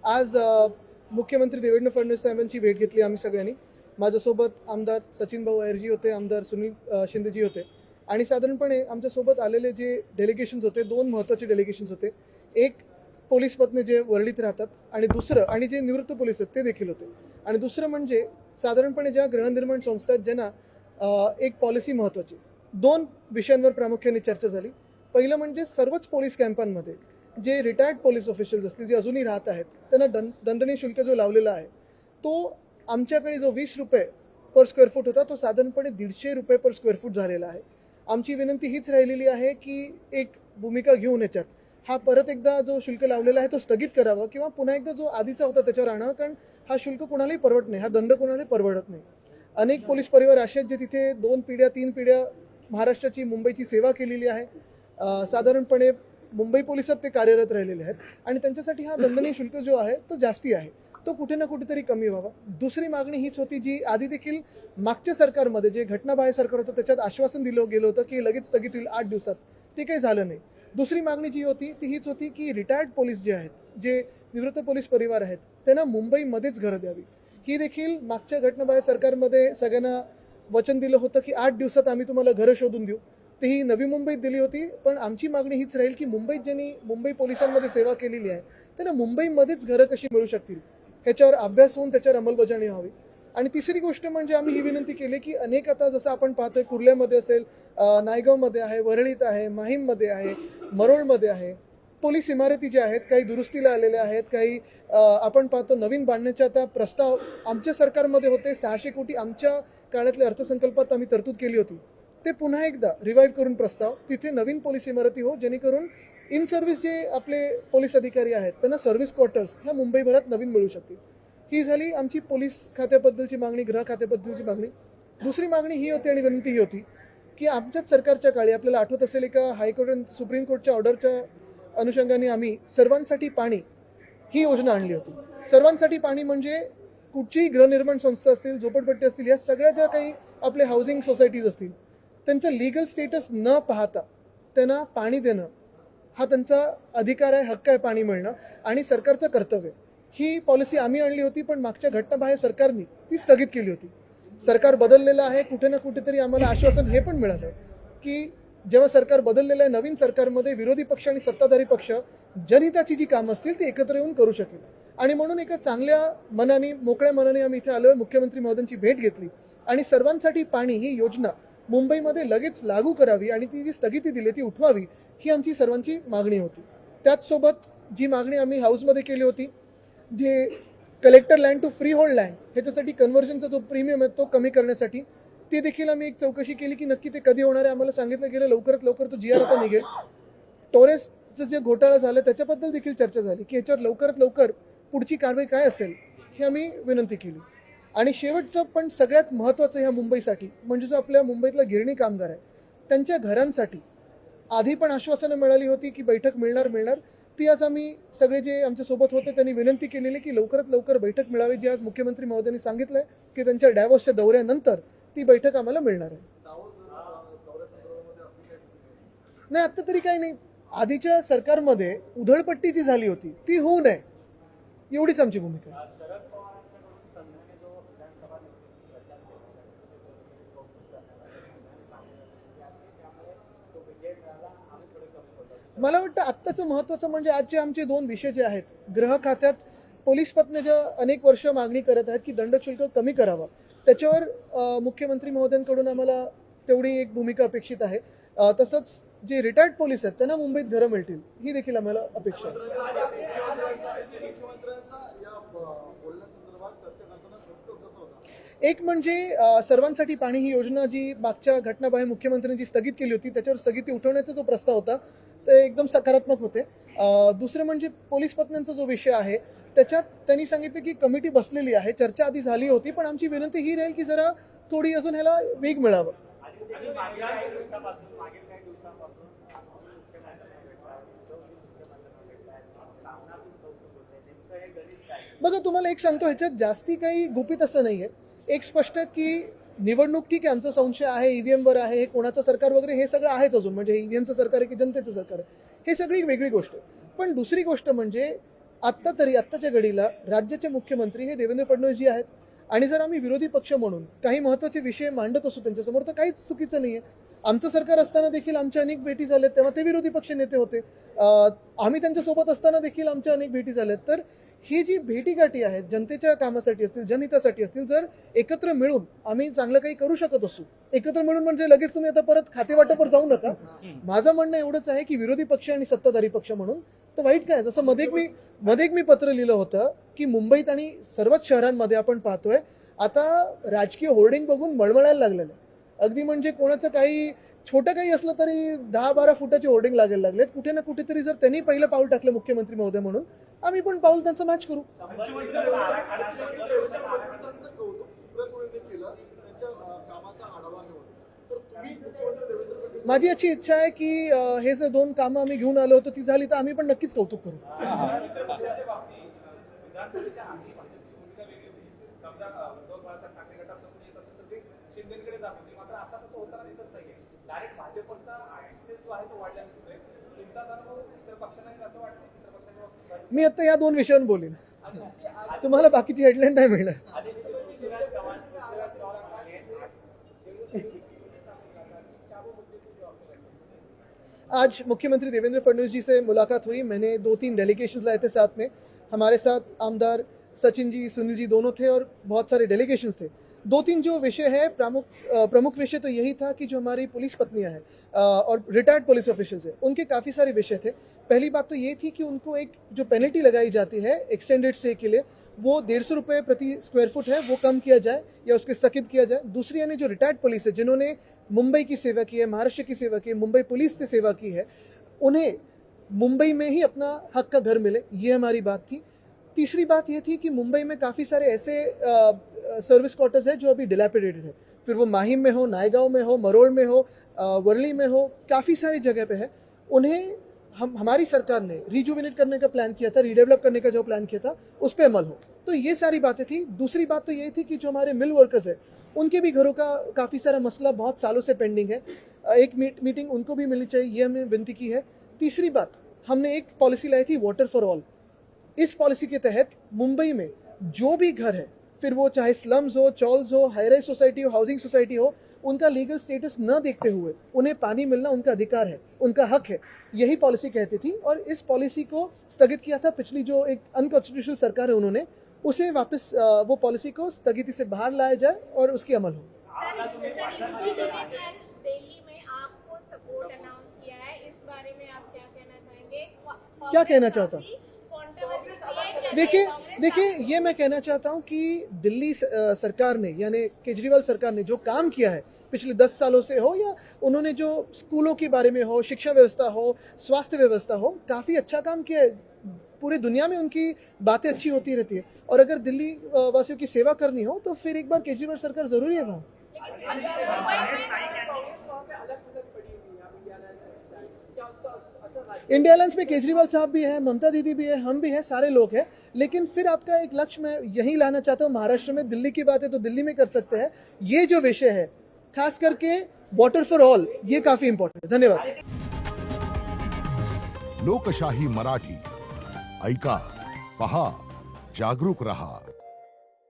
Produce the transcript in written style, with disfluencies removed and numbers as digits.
आज मुख्यमंत्री देवेंद्र फडणवीस साहेबांची भेट घेतली आम्ही सगळ्यांनी. माझ्यासोबत आमदार सचिन भाऊ अय्यरजी होते, आमदार सुनील शिंदेजी होते आणि साधारणपणे आमच्यासोबत आलेले जे डेलिगेशन्स होते, दोन महत्त्वाचे डेलिगेशन्स होते. एक पोलीस पत्नी जे वर्लीत राहतात आणि दुसरं आणि जे निवृत्त पोलीस आहेत ते देखील होते. आणि दुसरं म्हणजे साधारणपणे ज्या गृहनिर्माण संस्था आहेत ज्यांना एक पॉलिसी महत्त्वाची, दोन विषयांवर प्रामुख्याने चर्चा झाली. पहिलं म्हणजे सर्वच पोलीस कॅम्पांमध्ये जे रिटायर्ड पोलीस ऑफिशियल्स असतील जे अजूनही राहत आहेत त्यांना दंडनीय शुल्क जो लावलेला आहे तो आमच्याकडे जो 20 रुपये पर स्क्वेअर फूट होता तो साधारणपणे 150 रुपये पर स्क्वेअर फूट झालेला आहे. आमची विनंती हीच राहिलेली आहे की एक भूमिका घेऊन याच्यात हा परत एकदा जो शुल्क लावलेला आहे तो स्थगित करावा किंवा पुन्हा एकदा जो आधीचा होता त्याच्यावर आणावा, कारण हा शुल्क कोणालाही परवडत नाही, हा दंड कोणालाही परवडत नाही. अनेक पोलीस परिवार असे आहेत जे तिथे 2 पिढ्या 3 पिढ्या महाराष्ट्राची मुंबईची सेवा केलेली आहे. साधारणपणे मुंबई पोलिसात ते कार्यरत राहिलेले आहेत आणि त्यांच्यासाठी हा दंडनीय शुल्क जो आहे तो जास्ती आहे, तो कुठे ना कुठेतरी कमी व्हावा. दुसरी मागणी हीच होती जी आधी देखील मागच्या सरकारमध्ये जे घटनाबाह्य सरकार होतं त्याच्यात आश्वासन दिलं गेलं होतं की लगेच स्थगित होईल 8 दिवसात, ते काही झालं नाही. दुसरी मागणी जी होती ती हीच होती की रिटायर्ड पोलीस जे आहेत, जे निवृत्त पोलीस परिवार आहेत त्यांना मुंबईमध्येच घरं द्यावी. ही देखील मागच्या घटनाबाह्य सरकारमध्ये सगळ्यांना वचन दिलं होतं की 8 दिवसात आम्ही तुम्हाला घरं शोधून देऊ. तेही नवी मुंबईत दिली होती, पण आमची मागणी हीच राहील की मुंबईत ज्यांनी मुंबई पोलिसांमध्ये सेवा केलेली आहे त्यांना मुंबईमध्येच घरं कशी मिळू शकतील ह्याच्यावर अभ्यास होऊन त्याच्यावर अंमलबजावणी व्हावी. आणि तिसरी गोष्ट म्हणजे आम्ही ही विनंती केली की अनेक आता जसं आपण पाहतोय कुर्ल्यामध्ये असेल, नायगावमध्ये आहे, वरळीत आहे, माहीममध्ये आहे, मरोळमध्ये आहे, पोलीस इमारती ज्या आहेत काही दुरुस्तीला आलेल्या आहेत, काही आपण पाहतो नवीन बांधण्याचे आता प्रस्ताव आमच्या सरकारमध्ये होते. 600 कोटी आमच्या काळातल्या अर्थसंकल्पात आम्ही तरतूद केली होती, ते पुन्हा एकदा रिवाईव्ह करून प्रस्ताव तिथे नवीन पोलीस इमारती हो, जेणेकरून इन सर्व्हिस जे आपले पोलीस अधिकारी आहेत त्यांना सर्व्हिस क्वार्टर्स ह्या मुंबईभरात नवीन मिळू शकतील. ही झाली आमची पोलीस खात्याबद्दलची मागणी, गृह खात्याबद्दलची मागणी. दुसरी मागणी ही होती आणि विनंती ही होती की आमच्याच सरकारच्या काळी आपल्याला आठवत असेल एका हायकोर्ट सुप्रीम कोर्टच्या ऑर्डरच्या अनुषंगाने आम्ही सर्वांसाठी पाणी ही योजना आणली होती. सर्वांसाठी पाणी म्हणजे कुठचीही गृहनिर्माण संस्था असतील, झोपडपट्टी असतील, या सगळ्या ज्या काही आपले हाऊसिंग सोसायटीज असतील त्यांचं लिगल स्टेटस न पाहता त्यांना पाणी देणं हा त्यांचा अधिकार आहे, हक्क आहे पाणी मिळणं आणि सरकारचं कर्तव्य. ही पॉलिसी आम्ही आणली होती, पण मागच्या घटनाबाह्य सरकारने ती स्थगित केली होती. सरकार बदललेलं आहे, कुठे ना कुठेतरी आम्हाला आश्वासन हे पण मिळालं की जेव्हा सरकार बदललेलं आहे नवीन सरकारमध्ये विरोधी पक्ष आणि सत्ताधारी पक्ष जनहिताची जी कामं असतील ती एकत्र येऊन करू शकेल. आणि म्हणून एका चांगल्या मनाने, मोकळ्या मनाने आम्ही इथे आलो, मुख्यमंत्री महोदयांची भेट घेतली आणि सर्वांसाठी पाणी ही योजना मुंबईमध्ये लगेच लागू करावी आणि ती जी स्थगिती दिली ती उठवावी ही आमची सर्वांची मागणी होती. त्याचसोबत जी मागणी आम्ही हाऊसमध्ये केली होती, जे collector land to freehold land ह्याच्यासाठी कन्व्हर्जनचा जो प्रीमियम आहे तो कमी करण्यासाठी ते देखील आम्ही एक चौकशी केली की नक्की ते कधी होणार आहे. आम्हाला सांगितलं गेलं लवकरात लवकर तो GR आता निघेल. टोरेसचं जे घोटाळा झालं त्याच्याबद्दल देखील चर्चा झाली की ह्याच्यावर लवकरात लवकर पुढची कारवाई काय असेल हे आम्ही विनंती केली. आणि शेवटचं पण सगळ्यात महत्त्वाचं ह्या मुंबईसाठी म्हणजे जो आपल्या मुंबईतला गिरणी कामगार आहे त्यांच्या घरांसाठी आधी पण आश्वासनं मिळाली होती की बैठक मिळणार. ती आज आम्ही सगळे जे आमच्यासोबत होते त्यांनी विनंती केलेली की लवकरात लवकर बैठक मिळावी, जी आज मुख्यमंत्री महोदयांनी सांगितलंय की त्यांच्या डॅव्होसच्या दौऱ्यानंतर ती बैठक आम्हाला मिळणार आहे. नाही, आत्ता तरी काही नाही. आधीच्या सरकारमध्ये उधळपट्टी जी झाली होती ती होऊ नये एवढीच आमची भूमिका आहे. मला वाटतं आत्ताचं महत्त्वाचं म्हणजे आजचे आमचे 2 विषय जे आहेत, गृह खात्यात पोलीस पत्नी ज्या अनेक वर्ष मागणी करत आहेत की दंडशुल्क कमी करावं, त्याच्यावर मुख्यमंत्री महोदयांकडून आम्हाला तेवढी एक भूमिका अपेक्षित आहे. तसंच जे रिटायर्ड पोलीस आहेत त्यांना मुंबईत घरं मिळतील ही देखील आम्हाला अपेक्षा आहे. एक म्हणजे सर्वांसाठी पाणी ही योजना जी मागच्या घटनाबाह्य मुख्यमंत्र्यांची स्थगित केली होती त्याच्यावर स्थगिती उठवण्याचा जो प्रस्ताव होता ते एकदम सकारात्मक होते. दुसरं म्हणजे पोलीस पत्न्यांचा जो विषय आहे त्याच्यात त्यांनी सांगितलं की कमिटी बसलेली आहे, चर्चा आधी झाली होती, पण आमची विनंती ही राहील की जरा थोडी अजून ह्याला वेग मिळावा. बघा, तुम्हाला एक सांगतो, ह्याच्यात जास्ती काही गुपित असं नाहीये. एक स्पष्ट आहे की निवडणूक ठीक आहे, आमचा संशय आहे EVM वर आहे, हे कोणाचं सरकार वगैरे हे सगळं आहेच अजून, म्हणजे EVMचं सरकार आहे की जनतेचं सरकार आहे हे सगळी वेगळी गोष्ट आहे. पण दुसरी गोष्ट म्हणजे आत्ता तरी आत्ताच्या घडीला राज्याचे मुख्यमंत्री हे देवेंद्र फडणवीसजी आहेत आणि जर आम्ही विरोधी पक्ष म्हणून काही महत्त्वाचे विषय मांडत असू त्यांच्यासमोर तर काहीच चुकीचं नाही आहे. आमचं सरकार असताना देखील आमच्या अनेक भेटी झाल्यात, तेव्हा ते विरोधी पक्ष नेते होते. आम्ही त्यांच्यासोबत असताना देखील आमच्या अनेक भेटी झाल्यात. तर ही जी भेटीगाठी आहेत जनतेच्या कामासाठी असतील, जनहितासाठी असतील, जर एकत्र मिळून आम्ही चांगलं काही करू शकत असू, एकत्र मिळून म्हणजे लगेच तुम्ही आता परत खातेवाटपावर जाऊ नका. माझं म्हणणं एवढंच आहे की विरोधी पक्ष आणि सत्ताधारी पक्ष म्हणून तर वाईट काय. जसं मध्ये एक मी पत्र लिहिलं होतं की मुंबईत आणि सर्वच शहरांमध्ये आपण पाहतोय आता राजकीय होर्डिंग बघून मळमळायला लागलेलं आहे. अगदी म्हणजे कोणाचं काही छोटं काही असलं तरी 10-12 फुटाचे होर्डिंग लागायला लागलेत. कुठे ना कुठेतरी जर त्यांनी पहिलं पाऊल टाकलं मुख्यमंत्री महोदय म्हणून, आम्ही पण पाऊल त्यांचं मॅच करू. माझी अशी इच्छा आहे की हे जर 2 कामं आम्ही घेऊन आलो होतो ती झाली तर आम्ही पण नक्कीच कौतुक करू. मी आता या 2 विषयांवर बोलेन, तुम्हाला बाकीची हेडलाईन नाही मिळणार. आज मुख्यमंत्री देवेंद्र फडणवीस जी से मुलाकात हुई. मैंने 2-3 डेलीगेशंस लाए थे साथ में. हमारे साथ आमदार सचिन जी, सुनील जी दोनों थे और बहुत सारे डेलीगेशंस थे. 2-3 जो विषय है प्रमुख विषय तो यही था कि जो हमारी पुलिस पत्नियां हैं और रिटायर्ड पुलिस ऑफिशियल्स हैं उनके काफ़ी सारे विषय थे. पहली बात तो ये थी कि उनको एक जो पेनल्टी लगाई जाती है एक्सटेंडेड स्टे के लिए वो 150 रुपये प्रति स्क्वायर फुट है, वो कम किया जाए या उसके स्थगित किया जाए. दूसरी यानी जो रिटायर्ड पुलिस है जिन्होंने मुंबई की सेवा की है, महाराष्ट्र की सेवा की है, मुंबई पुलिस से सेवा की है, उन्हें मुंबई में ही अपना हक का घर मिले, ये हमारी बात थी. तीसरी बात ये थी कि मुंबई में काफ़ी सारे ऐसे सर्विस क्वार्टर्स हैं जो अभी डिलैपिडेटेड है, फिर वो माहिम में हो, नायगांव में हो, मरोड़ में हो, वर्ली में हो, काफ़ी सारी जगह पे है. उन्हें हमारी सरकार ने रिजुविनेट करने का प्लान किया था, रीडेवलप करने का जो प्लान किया था उस पर अमल हो. तो ये सारी बातें थी. दूसरी बात तो ये थी कि जो हमारे मिल वर्कर्स है उनके भी घरों का काफ़ी सारा मसला बहुत सालों से पेंडिंग है. एक मीटिंग उनको भी मिलनी चाहिए, ये हमने विनती की है. तीसरी बात, हमने एक पॉलिसी लाई थी वाटर फॉर ऑल. इस पॉलिसी के तहत मुंबई में जो भी घर है, फिर वो चाहे स्लम्स हो, चॉल्स हो, हाई राइज सोसाइटी हो, हाउसिंग सोसाइटी हो, उनका लीगल स्टेटस न देखते हुए उन्हें पानी मिलना उनका अधिकार है, उनका हक है, यही पॉलिसी कहती थी. और इस पॉलिसी को स्थगित किया था पिछली जो एक अनकॉन्स्टिट्यूशनल सरकार है उन्होंने, उसे वापस वो पॉलिसी को स्थगिति से बाहर लाया जाए और उसकी अमल हो. क्या कहना चाहता हूँ? देखिए ये मैं कहना चाहता हूँ कि दिल्ली सरकार ने यानी केजरीवाल सरकार ने जो काम किया है पिछले 10 सालों से हो, या उन्होंने जो स्कूलों के बारे में हो, शिक्षा व्यवस्था हो, स्वास्थ्य व्यवस्था हो, काफ़ी अच्छा काम किया है. पूरी दुनिया में उनकी बातें अच्छी होती रहती है. और अगर दिल्ली वासियों की सेवा करनी हो तो फिर एक बार केजरीवाल सरकार ज़रूरी है वहाँ. इंडिया अलायंस में केजरीवाल साहब भी है, ममता दीदी भी है, हम भी हैं, सारे लोग हैं. लेकिन फिर आपका एक लक्ष्य मैं यही लाना चाहता हूँ, महाराष्ट्र में दिल्ली की बात है तो दिल्ली में कर सकते हैं. ये जो विषय है खास करके वाटर फॉर ऑल, ये काफी इंपॉर्टेंट है. धन्यवाद. लोकशाही मराठी ऐका, पहा, जागरूक रहा.